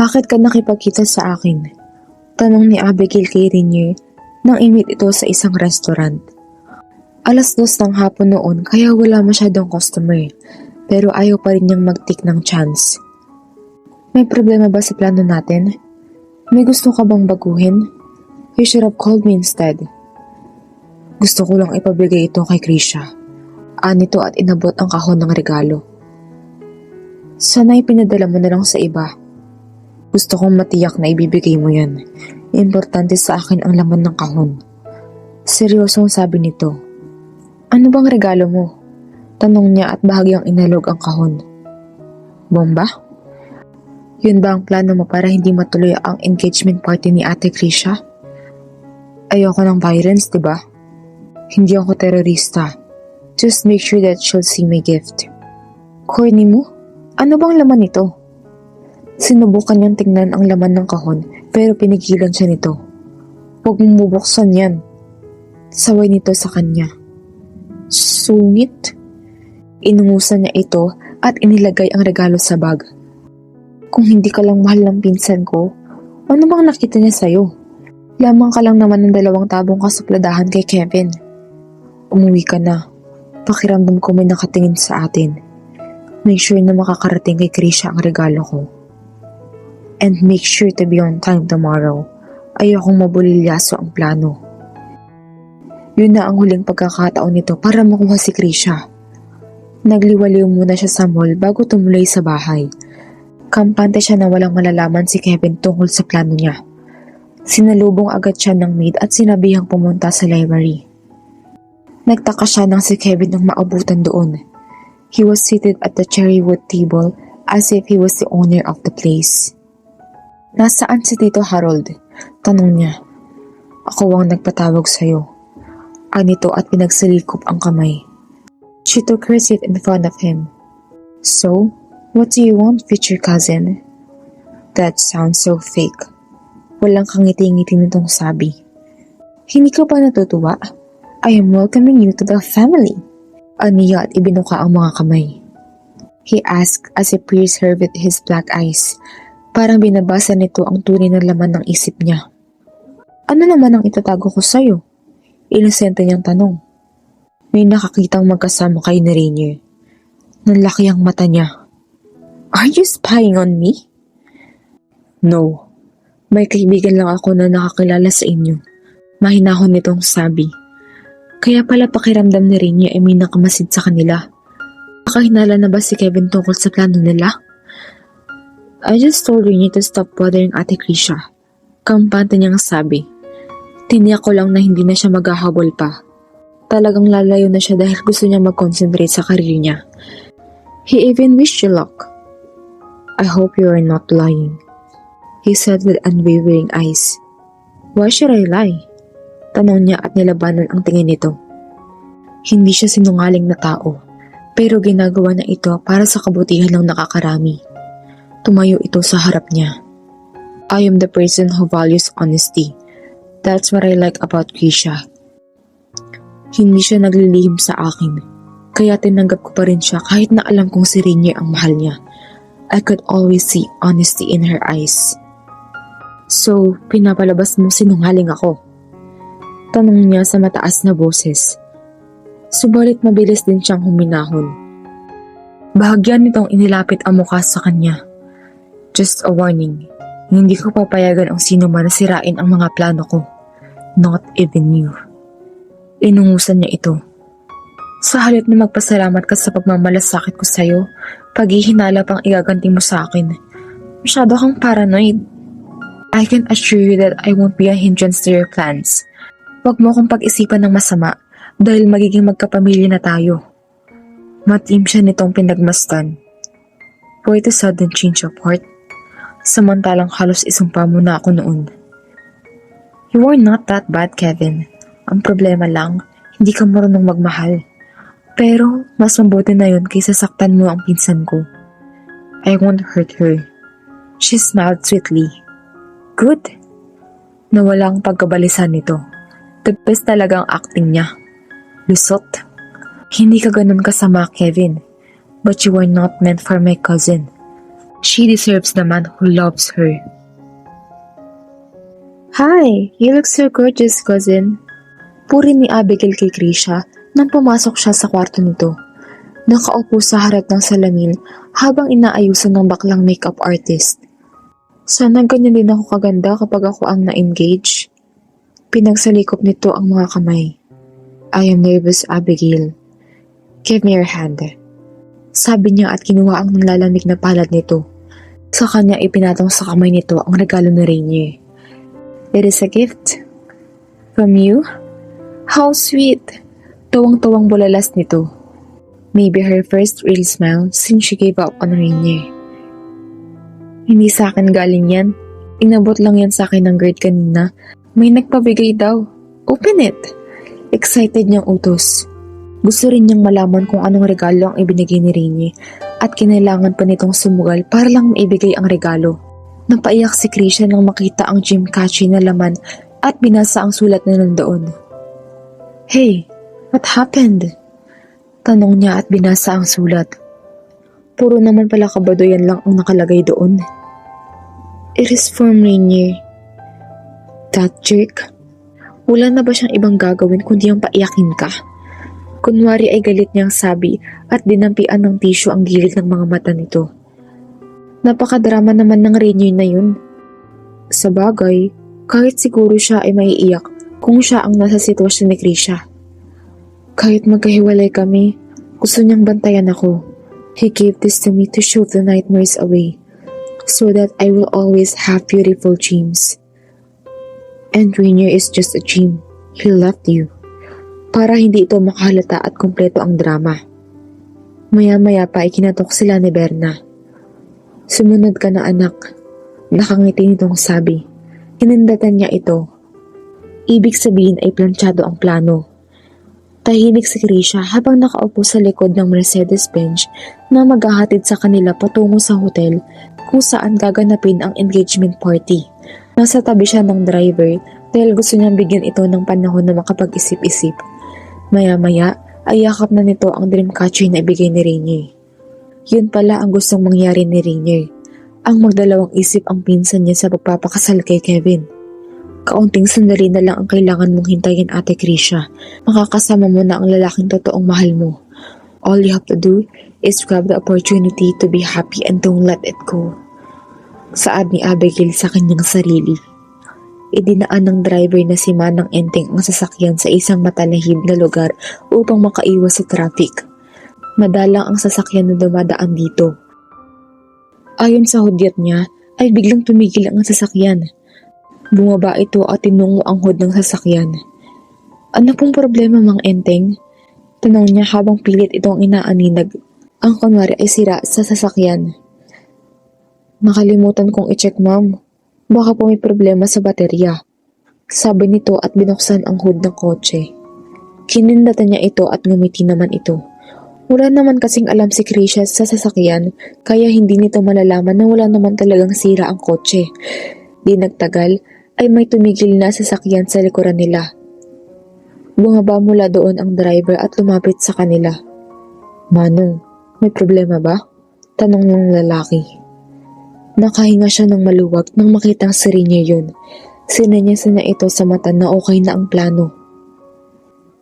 Bakit ka nakipagkita sa akin? Tanong ni Abigail kay Rainier nang i-meet ito sa isang restaurant. 2:00 ng hapon noon kaya wala masyadong customer, pero ayaw pa rin niyang mag-take ng chance. May problema ba sa plano natin? May gusto ka bang baguhin? You should have called me instead. Gusto ko lang ipabigay ito kay Krisha. Anito at inabot ang kahon ng regalo. Sana'y pinadala mo na lang sa iba. Gusto kong matiyak na ibibigay mo yan. Importante sa akin ang laman ng kahon. Seryosong sabi nito. Ano bang regalo mo? Tanong niya at bahagyang inalog ang kahon. Bomba? Yun ba ang plano mo para hindi matuloy ang engagement party ni Ate Krisha? Ayoko ng violence, diba? Hindi ako terorista. Just make sure that she'll see my gift. Corny mo? Ano bang laman nito? Sinubukan niyang tingnan ang laman ng kahon pero pinigilan siya nito. Huwag mong bubuksan yan. Saway nito sa kanya. Sungit? Inungusan niya ito at inilagay ang regalo sa bag. Kung hindi ka lang mahal ng pinsan ko, ano bang nakita niya sa'yo? Lamang ka lang naman ng 2 tabong kasupladahan kay Kevin. Umuwi ka na. Pakiramdam ko may nakatingin sa atin. Make sure na makakarating kay Krisha ang regalo ko. And make sure to be on time tomorrow. Ayokong mabulilyaso ang plano. Yun na ang huling pagkakataon nito para makuha si Krisha. Nagliwaliw muna siya sa mall bago tumuloy sa bahay. Kampante siya na walang malalaman si Kevin tungkol sa plano niya. Sinalubong agad siya ng maid at sinabihang pumunta sa library. Nagtaka siya nang si Kevin nang maabutan doon. He was seated at the cherrywood table as if he was the owner of the place. Nasaan si Tito Harold? Tanong niya. Ako ang nagpatawag sa'yo. Anito at pinagsalikop ang kamay. She took her seat in front of him. So, what do you want, future cousin? That sounds so fake. Walang kangiti-ngiti nitong sabi. Hindi ka ba natutuwa? I am welcoming you to the family. Aniya at ibinuka ang mga kamay. He asked as he pierced her with his black eyes. Parang binabasa nito ang tunay na laman ng isip niya. Ano naman ang itatago ko sa'yo? Inosente niyang tanong. May nakakitang magkasama kayo ni Rainier. Nanlaki ang mata niya. Are you spying on me? No. May kaibigan lang ako na nakakilala sa inyo. Mahinahon nitong sabi. Kaya pala pakiramdam ni Rainier ay may nakamasid sa kanila. Nakahinala na ba si Kevin tungkol sa plano nila? I just told Rainier to stop bothering Ate Krisha. Kampante niyang sabi. Tiniyak ko lang na hindi na siya maghahabol pa. Talagang lalayo na siya dahil gusto niya mag-concentrate sa career niya. He even wished you luck. I hope you are not lying, he said with unwavering eyes. Why should I lie? Tanong niya at nilabanan ang tingin nito. Hindi siya sinungaling na tao, pero ginagawa na ito para sa kabutihan ng nakakarami. Tumayo ito sa harap niya. I am the person who values honesty. That's what I like about Krisha. Hindi siya naglilihim sa akin, kaya tinanggap ko pa rin siya kahit na alam kong si Rainier ang mahal niya. I could always see honesty in her eyes. So, pinapalabas mong sinungaling ako? Tanong niya sa mataas na boses. Subalit mabilis din siyang huminahon. Bahagyan nitong inilapit ang mukha sa kanya. Just a warning, hindi ko papayagan ang sino man na sirain ang mga plano ko. Not even you. Inungusan niya ito. Sa halip na magpasalamat ka sa pagmamalasakit ko sa'yo, paghihinala pang igaganti mo sa akin. Masyado kang paranoid. I can assure you that I won't be a hindrance to your plans. Huwag mo akong pag-isipan ng masama dahil magiging magkapamilya na tayo. Matim siya nitong pinagmastan. Quite a sudden change of heart. Samantalang halos isumpa mo na ako noon. You are not that bad, Kevin. Ang problema lang, hindi ka marunong magmahal. Pero mas mabuti na yun kaysa saktan mo ang pinsan ko. I won't hurt her. She smiled sweetly. Good. Nawala ang pagkabalisan nito. The best talagang acting niya. Lusot. Hindi ka ganun kasama, Kevin. But you are not meant for my cousin. She deserves the man who loves her. Hi, you look so gorgeous, cousin. Puri ni Abigail kay Krisha nang pumasok siya sa kwarto nito. Nakaupo sa harap ng salamin habang inaayusan ng baklang makeup artist. Sana ganyan din ako kaganda kapag ako ang na-engage. Pinagsalikop nito ang mga kamay. I am nervous, Abigail. Give me your hand. Sabi niya at kinuha ang nalalamig na palad nito. Sa kanya ipinatong sa kamay nito ang regalo ni Rainier. It is a gift. From you? How sweet! Tuwang-tuwang bulalas nito. Maybe her first real smile since she gave up on Rainier. Hindi sa akin galing yan. Inabot lang yan sa akin ng guard kanina. May nagpabigay daw. Open it! Excited niyang utos. Gusto rin niyang malaman kung anong regalo ang ibinigay ni Rainier at kinailangan pa nitong sumugal para lang maibigay ang regalo. Napaiyak si Krisha nang makita ang gym catchy na laman at binasa ang sulat na nandoon. Hey, what happened? Tanong niya at binasa ang sulat. Puro naman pala kabadoyan lang ang nakalagay doon. It is from Rainier. That jerk. Wala na ba siyang ibang gagawin kundi ang paiyakin ka? Kunwari ay galit niyang sabi at dinampian ng tissue ang gilid ng mga mata nito. Napakadrama naman ng Rainier na yun. Sa bagay, kahit siguro siya ay maiiyak kung siya ang nasa sitwasyon ni Krisha. Kahit magkahiwalay kami, gusto niyang bantayan ako. He gave this to me to show the nightmares away, so that I will always have beautiful dreams. And Rainier is just a dream. He left you. Para hindi ito makahalata at kumpleto ang drama. Maya-maya pa ay kinatok sila ni Berna. Sumunod ka na anak. Nakangiti nitong sabi. Inindatan niya ito. Ibig sabihin ay planchado ang plano. Tahimik si Krisha habang nakaupo sa likod ng Mercedes-Benz na maghahatid sa kanila patungo sa hotel kung saan gaganapin ang engagement party. Nasa tabi siya ng driver dahil gusto niyang bigyan ito ng panahon na makapag-isip-isip. Maya-maya ay yakap na nito ang dreamcatcher na ibigay ni Rainier. Yun pala ang gustong mangyari ni Rainier. Ang magdalawang isip ang pinsan niya sa pagpapakasal kay Kevin. Kaunting sandali na lang ang kailangan mong hintayin, Ate Krisha. Makakasama mo na ang lalaking totoong mahal mo. All you have to do is grab the opportunity to be happy and don't let it go. Saad ni Abigail sa kanyang sarili. Idinaan ng driver na si Manang Enteng ang sasakyan sa isang matalahib na lugar upang makaiwas sa traffic. Madalang ang sasakyan na dumadaan dito. Ayon sa hudyat niya, ay biglang tumigil ang sasakyan. Bumaba ito at tinungo ang hood ng sasakyan. Ano pong problema, Mang Enteng? Tanong niya habang pilit itong inaaninag. Ang kunwari ay sira sa sasakyan. Nakalimutan kong i-check, ma'am. Baka po may problema sa baterya. Sabi nito at binuksan ang hood ng kotse. Kinindatan niya ito at ngumiti naman ito. Wala naman kasing alam si Krisha sa sasakyan kaya hindi nito malalaman na wala naman talagang sira ang kotse. Di nagtagal ay may tumigil na sasakyan sa likuran nila. Bumaba mula doon ang driver at lumapit sa kanila. Manong, may problema ba? Tanong ng lalaki. Nakahinga siya ng maluwag nang makitang si Rainier yun. Sinanyasan niya ito sa mata na okay na ang plano.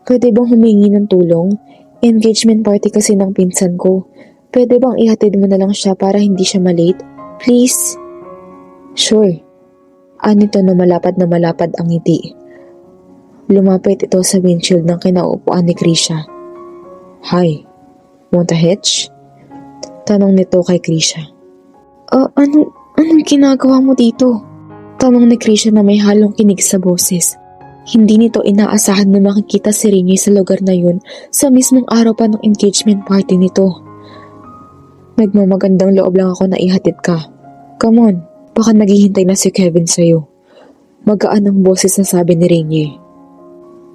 Pwede bang humingi ng tulong? Engagement party kasi ng pinsan ko. Pwede bang ihatid mo na lang siya para hindi siya malate? Please? Sure. Anito na malapad ang ngiti. Lumapit ito sa windshield ng kinauupuan ni Krisha. Hi, want a hitch? Tanong nito kay Krisha. Anong ginagawa mo dito? Tanong ni Krisha na may halong kinig sa boses. Hindi nito inaasahan na makikita si Rainier sa lugar na yun sa mismong araw pa ng engagement party nito. Nagmamagandang loob lang ako na ihatid ka. Come on, baka naghihintay na si Kevin sa'yo. Magaan ang boses na sabi ni Rainier.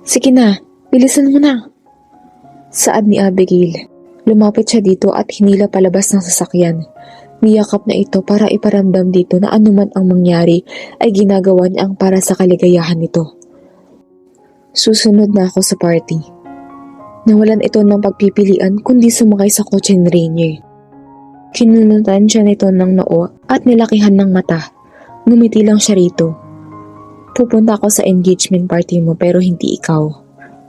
Sige na, bilisan mo na. Saad ni Abigail. Lumapit siya dito at hinila palabas ng sasakyan. Niyakap na ito para iparamdam dito na anuman ang mangyari ay ginagawa niya ang para sa kaligayahan nito. Susunod na ako sa party. Nawalan ito ng pagpipilian kundi sumakay sa kotse ni Rainier. Kinunutan siya nito ng noo at nilakihan ng mata. Ngumiti lang siya rito. Pupunta ako sa engagement party mo pero hindi ikaw.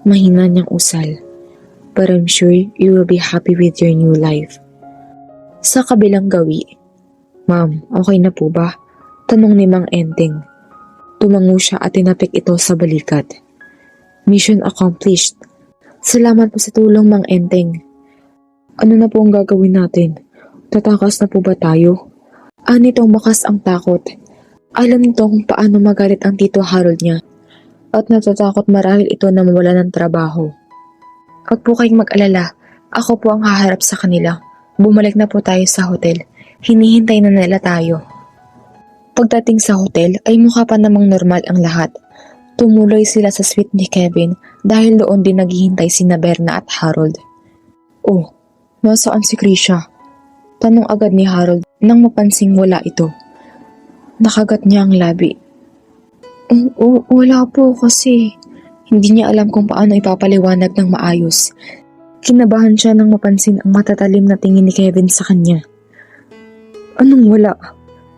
Mahina niyang usal. But I'm sure you will be happy with your new life. Sa kabilang gawi, Ma'am, okay na po ba? Tanong ni Mang Enteng. Tumango siya at tinapik ito sa balikat. Mission accomplished. Salamat po sa tulong, Mang Enteng. Ano na po ang gagawin natin? Tatakas na po ba tayo? Nitong makas ang takot. Alam nito kung paano magalit ang Tito Harold niya. At natatakot marahil ito na mawala ng trabaho. Huwag po kayong mag-alala. Ako po ang haharap sa kanila. Bumalik na po tayo sa hotel. Hinihintay na nila tayo. Pagdating sa hotel ay mukha pa namang normal ang lahat. Tumuloy sila sa suite ni Kevin dahil doon din naghihintay sina Berna at Harold. Oh, nasaan si Krisha? Tanong agad ni Harold nang mapansing wala ito. Nakagat niya ang labi. Wala po kasi. Hindi niya alam kung paano ipapaliwanag ng maayos. Kinabahan siya nang mapansin ang matatalim na tingin ni Kevin sa kanya. Anong wala?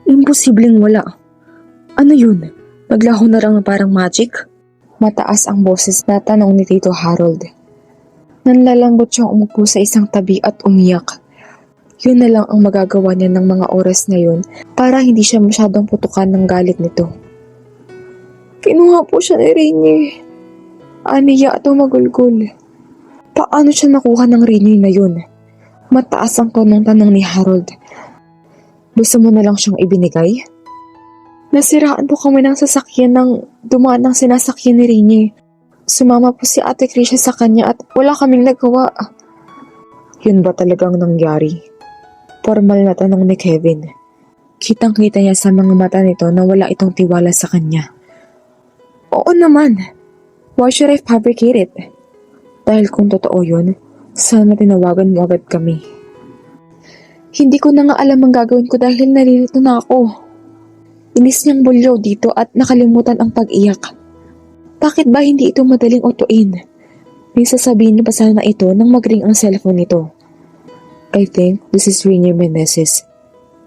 Imposibleng wala. Ano yun? Naglaho na lang na parang magic? Mataas ang boses na tanong ni Tito Harold. Nanlalambot siyang umupo sa isang tabi at umiyak. Yun na lang ang magagawa niya ng mga oras na yun para hindi siya masyadong putukan ng galit nito. Kinuha po siya ni Rainier. Aniya at magulgol. Paano siya nakuha ng Rainier na yun? Mataas ang tonong tanong ni Harold. Gusto mo na lang siyang ibinigay? Nasiraan po kami ng sasakyan ng dumaan ng sinasakyan ni Rainier. Sumama po si Ate Krisha sa kanya at wala kaming nagawa. Yun ba talagang nangyari? Formal na tanong ni Kevin. Kitang-kita niya sa mga mata nito na wala itong tiwala sa kanya. Oo naman. Why should I fabricate it? Dahil kung totoo yun, sana tinawagan mo agad kami. Hindi ko na nga alam ang gagawin ko dahil nalilito na ako. Inis niyang bulyo dito at nakalimutan ang pag-iyak. Bakit ba hindi ito madaling utuin? May sasabihin niya pa sana ito nang mag-ring ang cellphone nito. I think this is Rainier Meneses.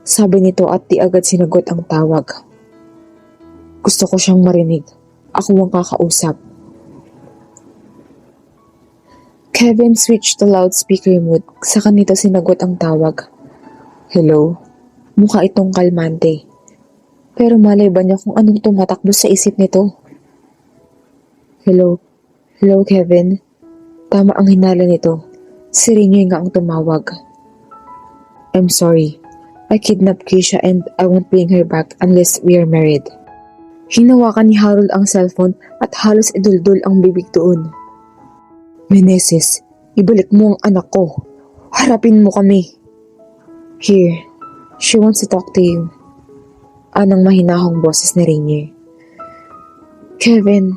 Sabi nito at di agad sinagot ang tawag. Gusto ko siyang marinig. Ako ang kakausap. Kevin switched to loudspeaker mode. Saka nito sinagot ang tawag. Hello? Mukha itong kalmante. Pero malay ba niya kung anong tumatakbo sa isip nito? Hello? Hello, Kevin? Tama ang hinala nito. Si Rainier nga ang tumawag. I'm sorry. I kidnapped Krisha and I won't bring her back unless we are married. Hinawakan ni Harold ang cellphone at halos iduldul ang bibig doon. Meneses, ibalik mo ang anak ko. Harapin mo kami. Here, she wants to talk to you. Anang mahinahong boses ni Rainier. Kevin,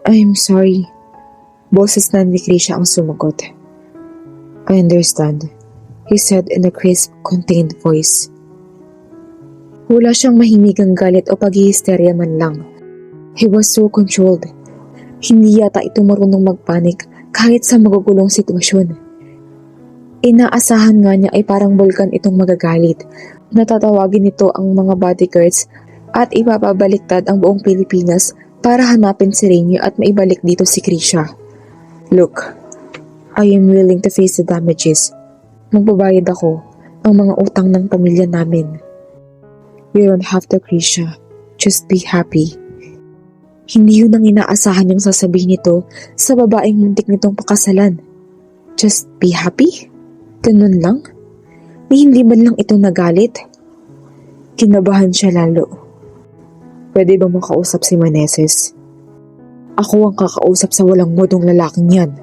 I'm sorry. Boses na ni Krisha ang sumagot. I understand, he said in a crisp, contained voice. Wala siyang mahimigang galit o paghihisterya man lang. He was so controlled. Hindi yata ito marunong magpanik kahit sa magugulong sitwasyon. Inaasahan nga niya ay parang bulkan itong magagalit. Natatawagin nito ang mga bodyguards at ipapabaliktad ang buong Pilipinas para hanapin si Rainier at maibalik dito si Krisha. Look, I am willing to face the damages. Magbabayad ako ang mga utang ng pamilya namin. You don't have to, Krisha. Just be happy. Hindi yun ang inaasahan niyang sasabihin nito sa babaeng muntik nitong pakasalan. Just be happy? Ganun lang? Ni hindi man lang ito nagalit? Kinabahan siya lalo. Pwede ba makausap si Meneses? Ako ang kakausap sa walang modong lalaking yan.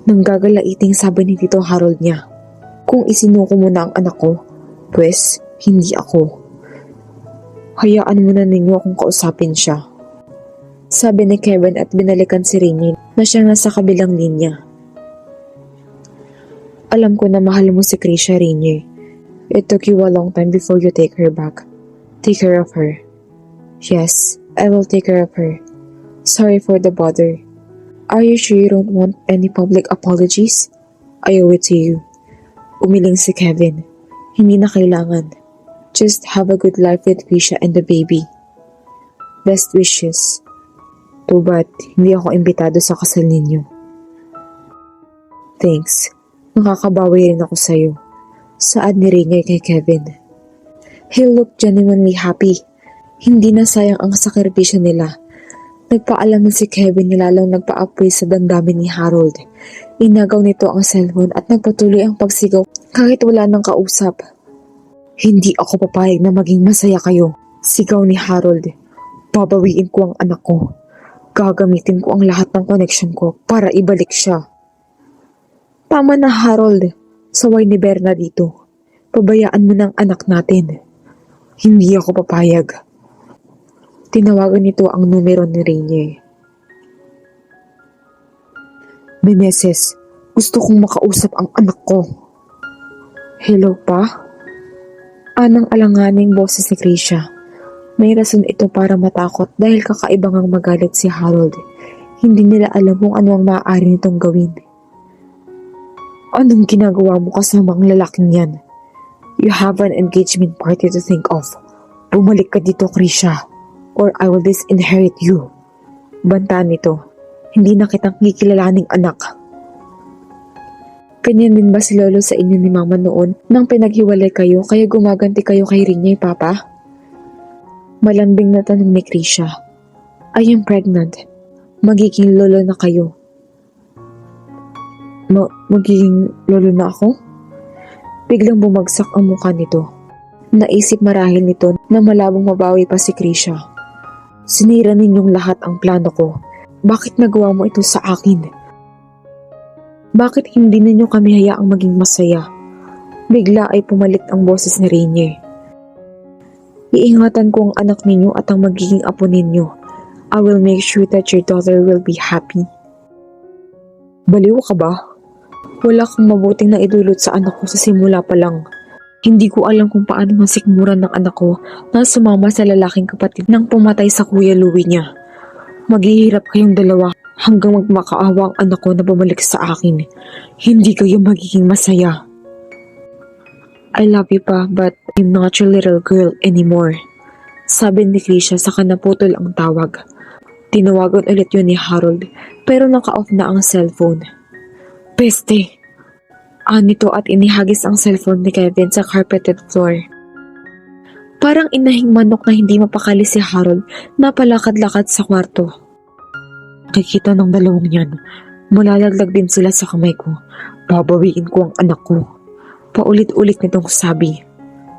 Nang gagalaiting sabi ni Tito Harold niya. Kung isinuko mo na ang anak ko, pues hindi ako. Hayaan mo na ninyo akong kausapin siya. Sabi ni Kevin at binalikan si Rainier na siya nasa kabilang linya. Alam ko na mahal mo si Krisha, Rainier. It took you a long time before you take her back. Take care of her. Yes, I will take care of her. Sorry for the bother. Are you sure you don't want any public apologies? I owe it to you. Umiling si Kevin. Hindi na kailangan. Just have a good life with Krisha and the baby. Best wishes. Too bad, hindi ako imbitado sa kasal ninyo. Thanks. Makakabawi rin ako sa'yo. Saad ni Rainier kay Kevin. He looked genuinely happy. Hindi na sayang ang sakripisyo nila. Nagpaalam na si Kevin na lalong nagpa-apoy sa damdamin ni Harold. Inagaw nito ang cellphone at nagpatuloy ang pagsigaw kahit wala nang kausap. Hindi ako papayag na maging masaya kayo. Sigaw ni Harold. Babawiin ko ang anak ko. Gagamitin ko ang lahat ng connection ko para ibalik siya. Tama na, Harold. Saway ni Berna dito. Pabayaan mo ng anak natin. Hindi ako papayag. Tinawagan nito ang numero ni Rainier. Meneses, gusto kong makausap ang anak ko. Hello pa? Anang alanganing boses ni Krisha. May rason ito para matakot dahil kakaibang ang magalit si Harold. Hindi nila alam kung ano ang maaari nitong gawin. Anong ginagawa mo kasama ang lalaking yan? You have an engagement party to think of. Bumalik ka dito, Krisha, or I will disinherit you. Banta nito. Hindi na kitang kikilalaning anak. Ganyan din ba si Lolo sa inyo ni Mama noon nang pinaghiwalay kayo kaya gumaganti kayo kay Rainier, Papa? Malambing na tanong ni Krisha. I am pregnant. Magiging lolo na kayo. Magiging lolo na ako? Biglang bumagsak ang mukha nito. Naisip marahil nito na malabong mabawi pa si Krisha. Sinira ninyong lahat ang plano ko. Bakit nagawa mo ito sa akin? Bakit hindi ninyo kami hayaang maging masaya? Bigla ay pumalit ang boses ni Rainier. Iingatan ko ang anak ninyo at ang magiging apo ninyo. I will make sure that your daughter will be happy. Baliw ka ba? Wala kang mabuting na idulot sa anak ko sa simula pa lang. Hindi ko alam kung paano masikmuran ng anak ko na sumama sa lalaking kapatid nang pumatay sa Kuya Louie niya. Maghihirap kayong dalawa hanggang magmakaawa ang anak ko na bumalik sa akin. Hindi kayo magiging masaya. I love you pa, but I'm not your little girl anymore. Sabi ni Krisha saka naputol ang tawag. Tinawagan ulit yun ni Harold pero naka-off na ang cellphone. Peste! Anito at inihagis ang cellphone ni Kevin sa carpeted floor. Parang inahing manok na hindi mapakali si Harold na palakad-lakad sa kwarto. Nakikita ng dalawang yan. Malalaglag din sila sa kamay ko. Babawiin ko ang anak ko. Paulit-ulit nitong sabi.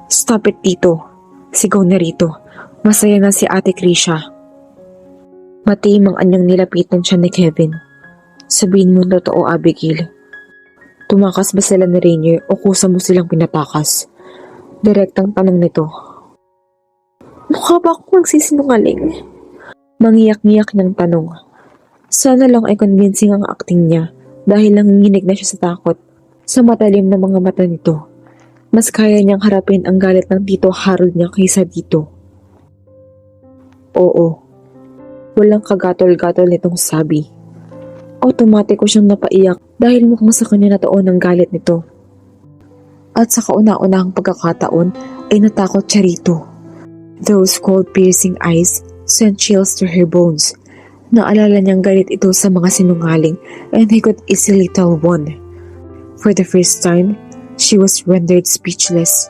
Stop it, Tito. Sigaw na rito. Masaya na si Ate Krisha. Matiim ang anyang nilapitan siya ni Kevin. Sabihin mo totoo, Abigail. Tumakas ba sila ni Rainier o kusa mo silang pinatakas? Direktang tanong nito. Mukha ba akong nagsisinungaling? Mangiyak-ngiyak niyang tanong. Sana lang ay convincing ang acting niya dahil nanginginig na siya sa takot. Sa matalim na mga mata nito, mas kaya niyang harapin ang galit ng Tito Harold niya kaysa dito. Oo. Walang kagatol-gatol nitong sabi. Automatiko siyang napaiyak dahil mukhang sa kanya nataon ang galit nito. At sa kauna-unahang pagkakataon ay natakot siya rito. Those cold piercing eyes sent chills to her bones. Naalala niyang galit ito sa mga sinungaling and he could easily tell one. For the first time, she was rendered speechless.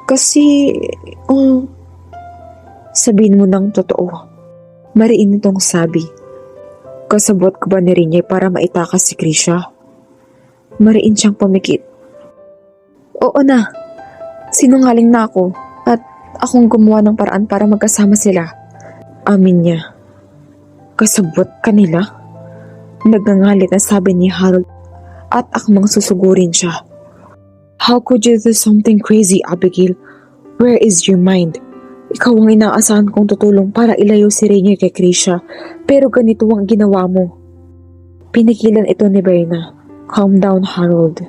Kasi... Sabihin mo ng totoo. Mariin itong sabi. Kasabot ko ba ni Rainier para maitakas si Krisha? Mariin siyang pumikit. Oo na. Sinungaling na ako at akong gumawa ng paraan para magkasama sila. Amin niya. Kasabot kanila? Nagngangalit na sabi ni Harold at akmang susugurin siya. How could you do something crazy, Abigail? Where is your mind? Ikaw ang inaasahan kong tutulong para ilayo si Rainier kay Krisha, pero ganito ang ginawa mo. Pinigilan ito ni Berna. Calm down, Harold.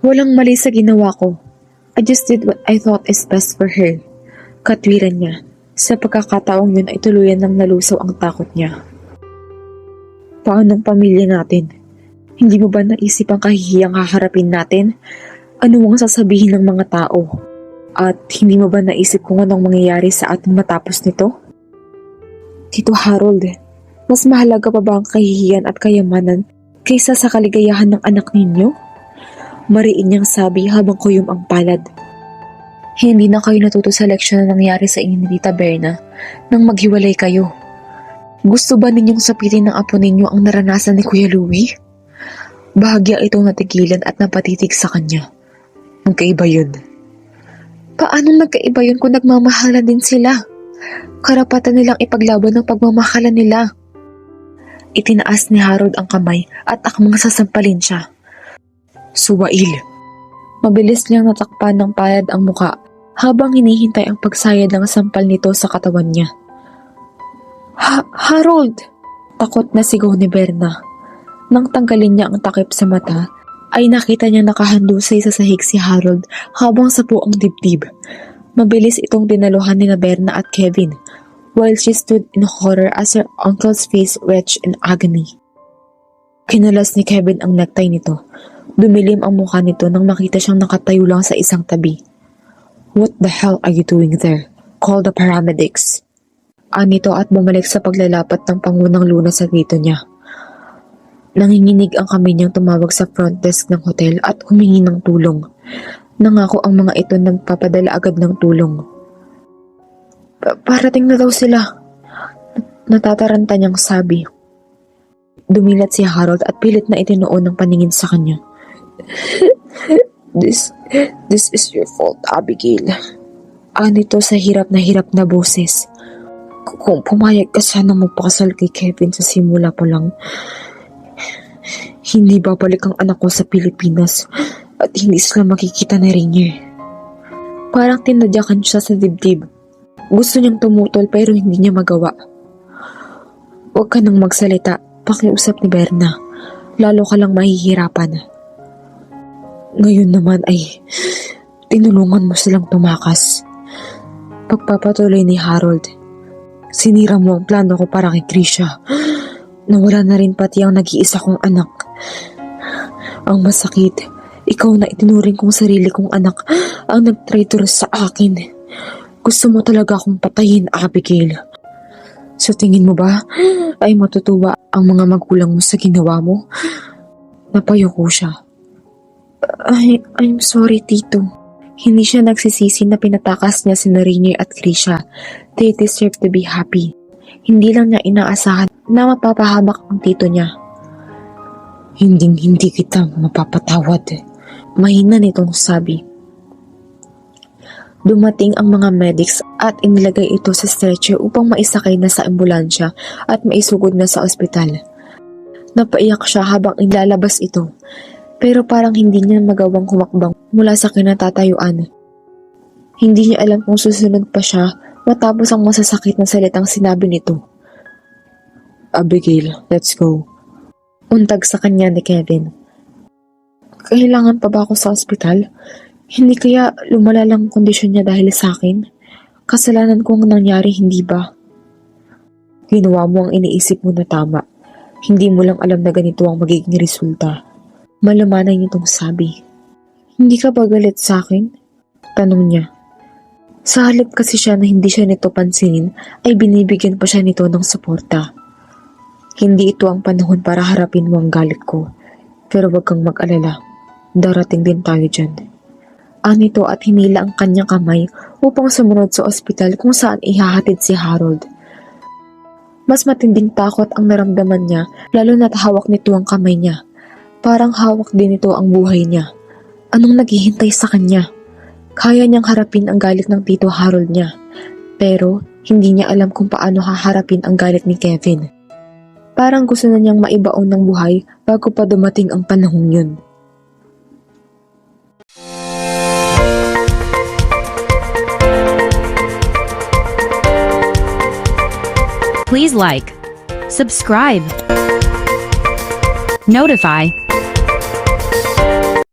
Walang mali sa ginawa ko. I just did what I thought is best for her. Katwiran niya. Sa pagkakataong yun ay tuluyan ng nalusaw ang takot niya. Paanong pamilya natin? Hindi mo ba naisip ang kahihiyang haharapin natin? Ano ang sasabihin ng mga tao? At hindi mo ba naisip kung anong mangyayari sa atin matapos nito? Tito Harold, mas mahalaga pa ba ang kahihiyan at kayamanan kaysa sa kaligayahan ng anak ninyo? Mariin niyang sabi habang kuyom ang palad. Hindi na kayo natuto sa leksyon na nangyari sa inyo ni Tita Berna nang maghiwalay kayo. Gusto ba ninyong sapitin ng apo ninyo ang naranasan ni Kuya Louie? Bahagya itong natigilan at napatitig sa kanya. Magkaiba yun. Paano nagkaiba yun kung nagmamahalan din sila? Karapatan nilang ipaglaban ng pagmamahalan nila. Itinaas ni Harold ang kamay at akmang sasampalin siya. Suwail. Mabilis niyang natakpan ng palad ang muka habang hinihintay ang pagsayad ng sampal nito sa katawan niya. Harold! Takot na sigaw ni Berna. Nang tanggalin niya ang takip sa mata, ay nakita niya nakahandusay sa sahig si Harold habang sapo ang dibdib. Mabilis itong dinaluhan ni Berna at Kevin, while she stood in horror as her uncle's face wretched in agony. Kinalas ni Kevin ang necktie nito. Dumilim ang mukha nito nang makita siyang nakatayo lang sa isang tabi. What the hell are you doing there? Call the paramedics. Anito at bumalik sa paglalapat ng pangunang luna sa grito niya. Nanginginig ang kamay niyang tumawag sa front desk ng hotel at humingi ng tulong. Nangako ang mga ito na magpapadala agad ng tulong. Parating na daw sila. Natataranta niyang sabi. Dumilat si Harold at pilit na itinuon ng paningin sa kanya. This is your fault, Abigail. Anito sa hirap na boses. Kung pumayag ka sana magpakasal kay Kevin sa simula pa lang, hindi babalik ang anak ko sa Pilipinas at hindi sila makikita ni Rainier. Parang tinadyakan siya sa dibdib. Gusto niyang tumutol pero hindi niya magawa. Huwag ka nang magsalita, pakiusap ni Berna. Lalo ka lang mahihirapan. Ngayon naman ay tinulungan mo silang tumakas. Pagpapatuloy ni Harold. Sinira mo ang plano ko para kay Krisha. Nawala na rin pati ang nag-iisa kong anak. Ang masakit, ikaw na itinuring kong sarili kong anak ang nag-traitor sa akin. Gusto mo talaga akong patayin, Abigail. Sa tingin mo ba ay matutuwa ang mga magulang mo sa ginawa mo? Napayoko siya. I'm sorry, Tito. Hindi siya nagsisisi na pinatakas niya si Rainier at Krisha. They deserve to be happy. Hindi lang niya inaasahan na mapapahamak ang tito niya. Hindi kita mapapatawad. Mahina nitong sabi. Dumating ang mga medics at inilagay ito sa stretcher upang maisakay na sa ambulansya at maisugod na sa ospital. Napaiyak siya habang ilalabas ito, pero parang hindi niya magawang humakbang mula sa kinatatayuan. Hindi niya alam kung susunod pa siya matapos ang masasakit na salitang sinabi nito. Abigail, let's go. Untag sa kanya ni Kevin. Kailangan pa ba ako sa ospital? Hindi kaya lumala lang ang kondisyon niya dahil sa akin? Kasalanan ko ang nangyari, hindi ba? Ginawa mo ang iniisip mo na tama. Hindi mo lang alam na ganito ang magiging resulta. Malamanay nitong sabi. Hindi ka ba galit sa akin? Tanong niya. Sa halip kasi siya na hindi siya nito pansinin, ay binibigyan pa siya nito ng suporta. Hindi ito ang panahon para harapin mo ang galit ko. Pero wag kang mag-alala. Darating din tayo dyan. Anito at hinila ang kanyang kamay upang sumunod sa ospital kung saan ihahatid si Harold. Mas matinding takot ang naramdaman niya lalo na't hawak nito ang kamay niya. Parang hawak din ito ang buhay niya. Anong naghihintay sa kanya? Kaya niyang harapin ang galit ng Tito Harold niya. Pero hindi niya alam kung paano haharapin ang galit ni Kevin. Parang gusto na niyang maibaon ng buhay bago pa dumating ang panahong yun. Please like, subscribe, notify,